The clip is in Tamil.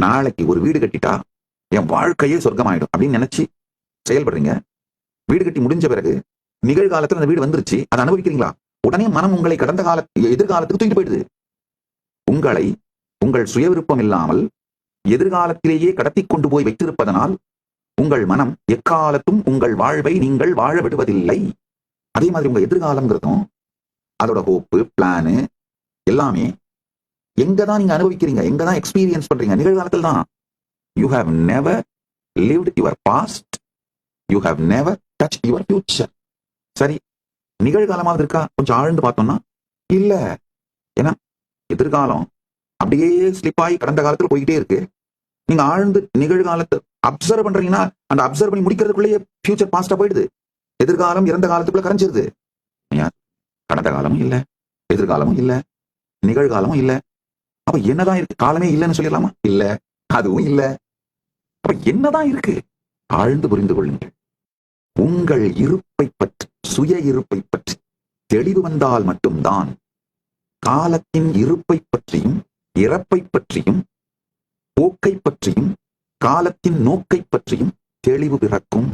நாளைக்கு ஒரு வீடு கட்டிட்டா என் வாழ்க்கையே சொர்க்கமாயிடும் அப்படின்னு நினைச்சு செயல்படுறீங்க. வீடு கட்டி முடிஞ்ச பிறகு நிகழ்காலத்துல அந்த வீடு வந்துருச்சு, அதை அனுபவிக்கிறீங்களா? உடனே மனம் உங்களை கடந்த கால எதிர்காலத்துக்கு தூக்கிட்டு போயிடுது. உங்களை உங்கள் சுய விருப்பம் இல்லாமல் எதிர்காலத்திலேயே கடத்தி கொண்டு போய் வைத்திருப்பதனால் உங்கள் மனம் எக்காலத்தும் உங்கள் வாழ்வை நீங்கள் வாழ விடுவதில்லை. அதே மாதிரி உங்க எதிர்காலம்ங்கிறதும் அதோட ஹோப்பு பிளானு எல்லாமே எங்கதான் நீங்க அனுபவிக்கிறீங்க, எங்கதான் எக்ஸ்பீரியன்ஸ் பண்றீங்க? நிகழ்காலத்தில் தான். You have never lived your past, you have never touch your future. சரி, நிகழ்காலமாவது இருக்கா? கொஞ்சம் ஆழ்ந்து பார்த்தோம்னா இல்ல. ஏன்னா எதிர்காலம் அப்படியே ஸ்லிப் ஆகி கடந்த காலத்துல போய்கிட்டே இருக்கு. நீங்க ஆழ்ந்து நிகழ்காலத்தை அப்சர்வ் பண்றீங்கன்னா அந்த அப்சர்வ் பண்ணி முடிக்கிறதுக்குள்ளேயே ஃபியூச்சர் பாஸ்டா போயிடுது. எதிர்காலம் இறந்த காலத்துக்குள்ள கரைஞ்சிருது. கடந்த காலமும் இல்ல, எதிர்காலமும் இல்ல, நிகழ்காலமும் இல்ல. அப்ப என்னதான் இருக்கு? காலமே இல்லைன்னு சொல்லிடலாமா? இல்ல, அதுவும் இல்ல. அப்ப என்னதான் இருக்கு? ஆழ்ந்து புரிந்து கொள்ளுங்கள். உங்கள் இருப்பை பற்றி, சுய இருப்பை பற்றி தெளிவு வந்தால் மட்டும்தான் காலத்தின் இருப்பை பற்றியும் இறப்பை பற்றியும் போக்கை பற்றியும் காலத்தின் நோக்கை பற்றியும் தெளிவு பிறக்கும்.